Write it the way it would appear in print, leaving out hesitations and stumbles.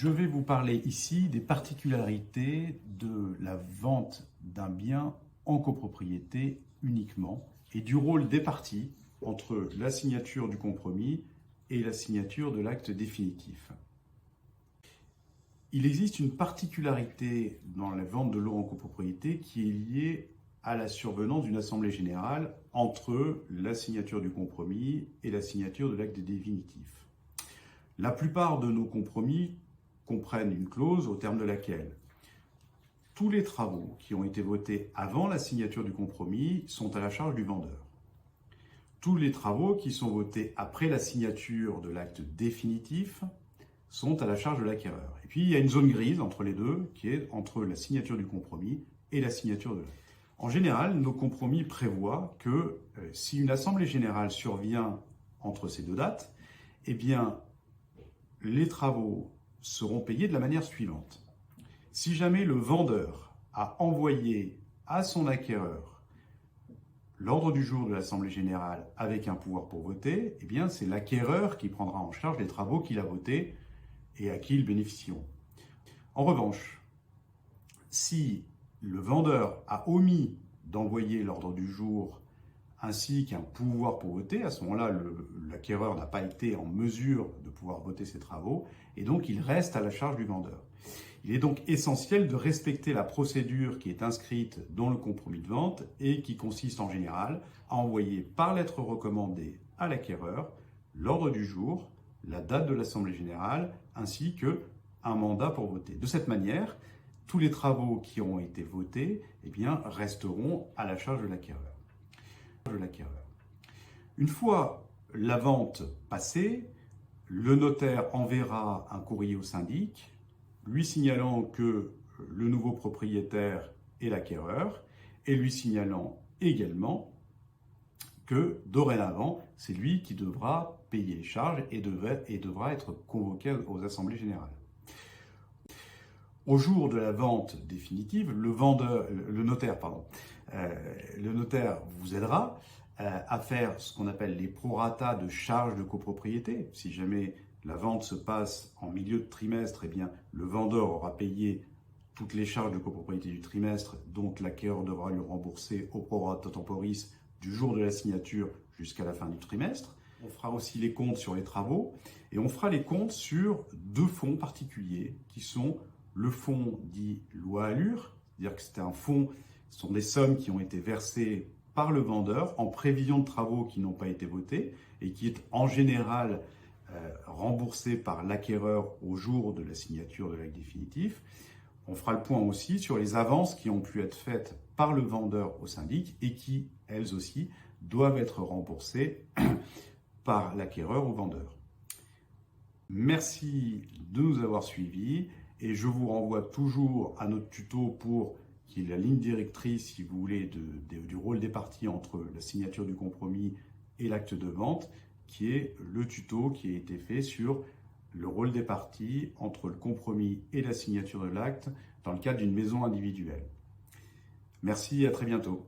Je vais vous parler ici des particularités de la vente d'un bien en copropriété uniquement et du rôle des parties entre la signature du compromis et la signature de l'acte définitif. Il existe une particularité dans la vente de lots en copropriété qui est liée à la survenance d'une assemblée générale entre la signature du compromis et la signature de l'acte définitif. La plupart de nos compromis comprennent une clause au terme de laquelle tous les travaux qui ont été votés avant la signature du compromis sont à la charge du vendeur. Tous les travaux qui sont votés après la signature de l'acte définitif sont à la charge de l'acquéreur. Et puis il y a une zone grise entre les deux qui est entre la signature du compromis et la signature de l'acte. En général, nos compromis prévoient que si une assemblée générale survient entre ces deux dates, eh bien les travaux seront payés de la manière suivante. Si jamais le vendeur a envoyé à son acquéreur l'ordre du jour de l'Assemblée générale avec un pouvoir pour voter, eh bien c'est l'acquéreur qui prendra en charge les travaux qu'il a votés et à qui ils bénéficieront. En revanche, si le vendeur a omis d'envoyer l'ordre du jour ainsi qu'un pouvoir pour voter, à ce moment-là, l'acquéreur n'a pas été en mesure de pouvoir voter ses travaux et donc il reste à la charge du vendeur. Il est donc essentiel de respecter la procédure qui est inscrite dans le compromis de vente et qui consiste en général à envoyer par lettre recommandée à l'acquéreur l'ordre du jour, la date de l'Assemblée générale ainsi qu'un mandat pour voter. De cette manière, tous les travaux qui ont été votés resteront à la charge de l'acquéreur. Une fois la vente passée, le notaire enverra un courrier au syndic lui signalant que le nouveau propriétaire est l'acquéreur et lui signalant également que dorénavant, c'est lui qui devra payer les charges et devra être convoqué aux assemblées générales. Au jour de la vente définitive, le notaire vous aidera à faire ce qu'on appelle les prorata de charges de copropriété. Si jamais la vente se passe en milieu de trimestre, eh bien, le vendeur aura payé toutes les charges de copropriété du trimestre, donc l'acquéreur devra lui rembourser au prorata temporis du jour de la signature jusqu'à la fin du trimestre. On fera aussi les comptes sur les travaux et on fera les comptes sur deux fonds particuliers qui sont le fonds dit loi Allure, c'est-à-dire que c'est un fonds, ce sont des sommes qui ont été versées par le vendeur en prévision de travaux qui n'ont pas été votés et qui est en général remboursé par l'acquéreur au jour de la signature de l'acte définitif. On fera le point aussi sur les avances qui ont pu être faites par le vendeur au syndic et qui, elles aussi, doivent être remboursées par l'acquéreur au vendeur. Merci de nous avoir suivis et je vous renvoie toujours à notre tuto pour qui est la ligne directrice, si vous voulez, du rôle des parties entre la signature du compromis et l'acte de vente, qui est le tuto qui a été fait sur le rôle des parties entre le compromis et la signature de l'acte dans le cadre d'une maison individuelle. Merci et à très bientôt.